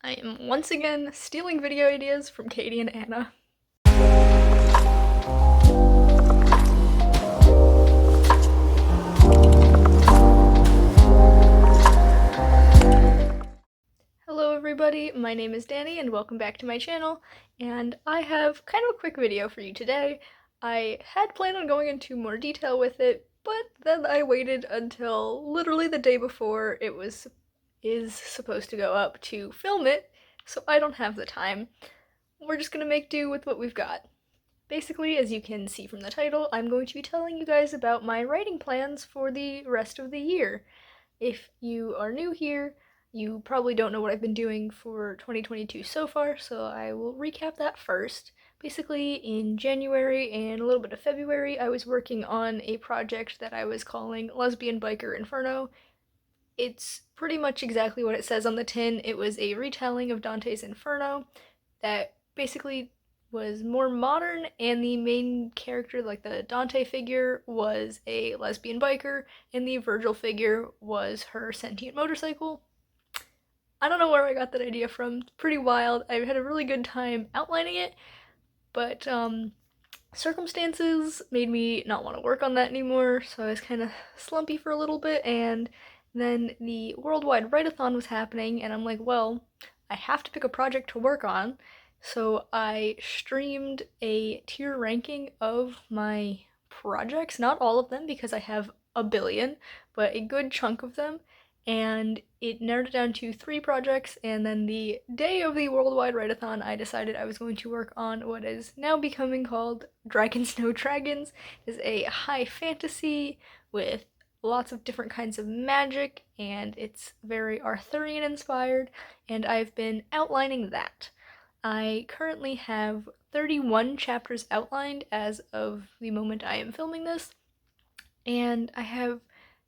I am once again stealing video ideas from Katie and Anna. Hello everybody, my name is Danny and welcome back to my channel, and I have kind of a quick video for you today. I had planned on going into more detail with it, but then I waited until literally the day before it is supposed to go up to film it, so I don't have the time. We're just gonna make do with what we've got. Basically, as you can see from the title, I'm going to be telling you guys about my writing plans for the rest of the year. If you are new here, you probably don't know what I've been doing for 2022 so far, so I will recap that first. Basically, in January and a little bit of February, I was working on a project that I was calling Lesbian Biker Inferno. It's pretty much exactly what it says on the tin. It was a retelling of Dante's Inferno that basically was more modern, and the main character, like the Dante figure, was a lesbian biker, and the Virgil figure was her sentient motorcycle. I don't know where I got that idea from. It's pretty wild. I had a really good time outlining it, but circumstances made me not want to work on that anymore, so I was kind of slumpy for a little bit, and then the Worldwide Write-a-thon was happening, and I'm like, well, I have to pick a project to work on, so I streamed a tier ranking of my projects, not all of them because I have a billion, but a good chunk of them, and it narrowed it down to 3 projects, and then the day of the Worldwide Write-a-thon, I decided I was going to work on what is now becoming called Dragons No Dragons. It is a high fantasy with lots of different kinds of magic, and it's very Arthurian inspired, and I've been outlining that. I currently have 31 chapters outlined as of the moment I am filming this, and I have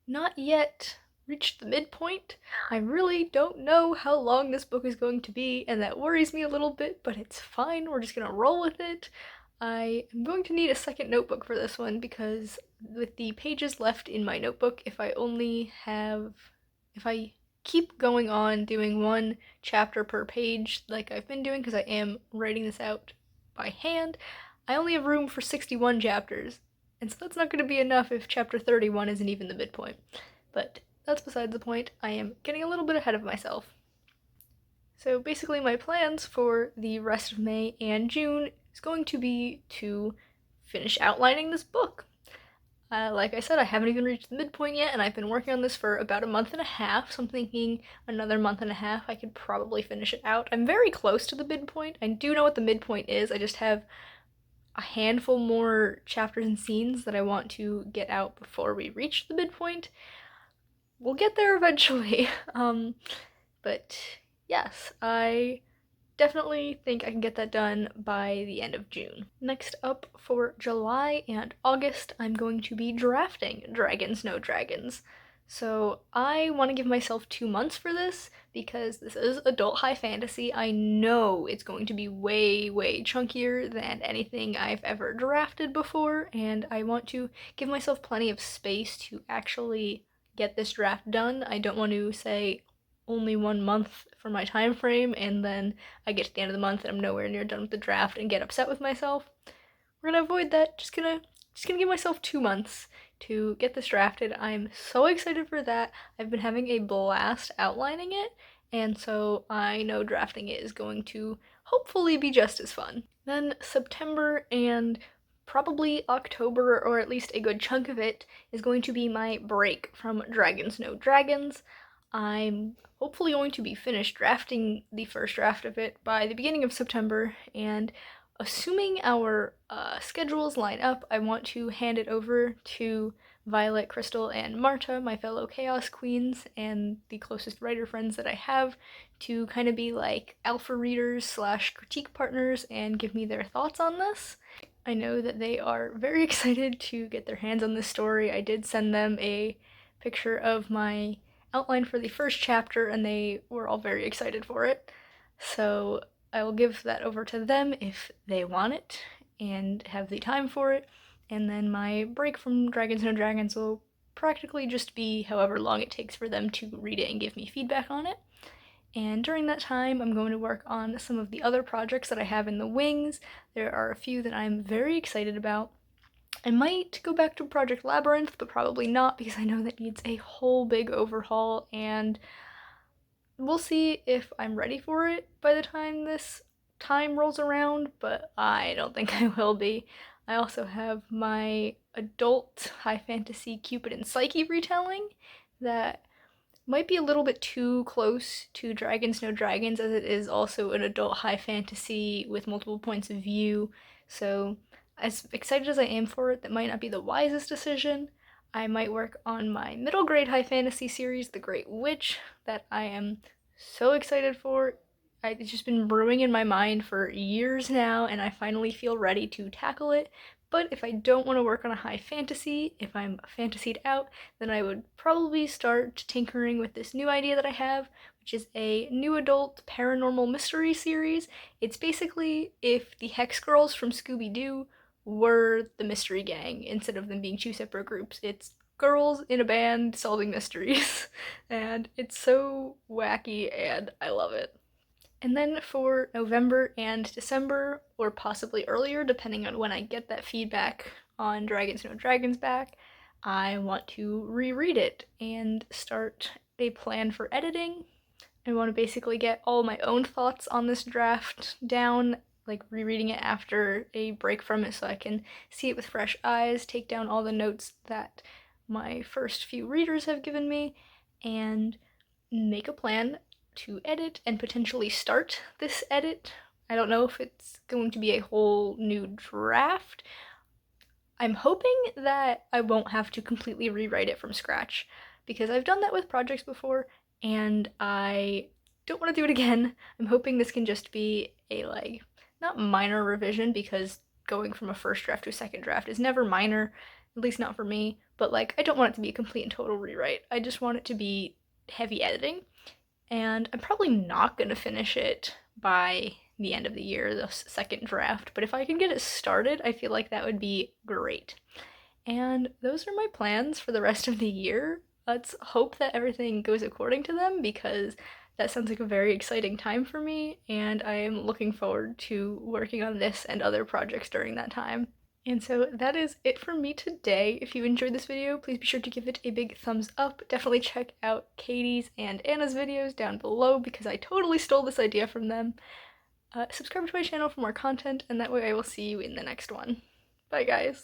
not yet reached the midpoint. I really don't know how long this book is going to be, and that worries me a little bit, but it's fine. We're just gonna roll with it. I am going to need a second notebook for this one because with the pages left in my notebook, if I keep going on doing one chapter per page like I've been doing, because I am writing this out by hand, I only have room for 61 chapters, and so that's not going to be enough if chapter 31 isn't even the midpoint. But that's besides the point. I am getting a little bit ahead of myself. So basically my plans for the rest of May and June is going to be to finish outlining this book. Like I said, I haven't even reached the midpoint yet, and I've been working on this for about a month and a half, so I'm thinking another month and a half I could probably finish it out. I'm very close to the midpoint. I do know what the midpoint is, I just have a handful more chapters and scenes that I want to get out before we reach the midpoint. We'll get there eventually. But yes, I definitely think I can get that done by the end of June. Next up for July and August, I'm going to be drafting Dragons No Dragons. So I want to give myself 2 months for this because this is adult high fantasy. I know it's going to be way, way chunkier than anything I've ever drafted before, and I want to give myself plenty of space to actually get this draft done. I don't want to say only 1 month for my time frame, and then I get to the end of the month and I'm nowhere near done with the draft and get upset with myself. We're gonna avoid that. Just gonna give myself 2 months to get this drafted. I'm so excited for that. I've been having a blast outlining it, and so I know drafting it is going to hopefully be just as fun. Then September and probably October, or at least a good chunk of it, is going to be my break from Dragons No Dragons. I'm hopefully going to be finished drafting the first draft of it by the beginning of September, and assuming our schedules line up, I want to hand it over to Violet, Crystal, and Marta, my fellow Chaos Queens, and the closest writer friends that I have, to kind of be like alpha readers slash critique partners and give me their thoughts on this. I know that they are very excited to get their hands on this story. I did send them a picture of my outline for the first chapter, and they were all very excited for it. So I will give that over to them if they want it and have the time for it, and then my break from Dragons No Dragons will practically just be however long it takes for them to read it and give me feedback on it. And during that time, I'm going to work on some of the other projects that I have in the wings. There are a few that I'm very excited about. I might go back to Project Labyrinth, but probably not because I know that needs a whole big overhaul, and we'll see if I'm ready for it by the time this time rolls around, but I don't think I will be. I also have my adult high fantasy Cupid and Psyche retelling that might be a little bit too close to Dragons No Dragons, as it is also an adult high fantasy with multiple points of view. So, as excited as I am for it, that might not be the wisest decision. I might work on my middle grade high fantasy series, The Great Witch, that I am so excited for. It's just been brewing in my mind for years now, and I finally feel ready to tackle it. But if I don't want to work on a high fantasy, if I'm fantasied out, then I would probably start tinkering with this new idea that I have, which is a new adult paranormal mystery series. It's basically if the Hex Girls from Scooby-Doo were the mystery gang instead of them being two separate groups. It's girls in a band solving mysteries, and it's so wacky and I love it. And then for November and December, or possibly earlier, depending on when I get that feedback on Dragons No Dragons back, I want to reread it and start a plan for editing. I want to basically get all my own thoughts on this draft down, like rereading it after a break from it so I can see it with fresh eyes, take down all the notes that my first few readers have given me, and make a plan to edit and potentially start this edit. I don't know if it's going to be a whole new draft. I'm hoping that I won't have to completely rewrite it from scratch because I've done that with projects before and I don't want to do it again. I'm hoping this can just be a not minor revision because going from a first draft to a second draft is never minor, at least not for me, but I don't want it to be a complete and total rewrite. I just want it to be heavy editing, and I'm probably not going to finish it by the end of the year, the second draft, but if I can get it started, I feel like that would be great. And those are my plans for the rest of the year. Let's hope that everything goes according to them because that sounds like a very exciting time for me, and I am looking forward to working on this and other projects during that time. And so that is it for me today. If you enjoyed this video, please be sure to give it a big thumbs up. Definitely check out Katie's and Anna's videos down below because I totally stole this idea from them. Subscribe to my channel for more content, and that way I will see you in the next one. Bye guys!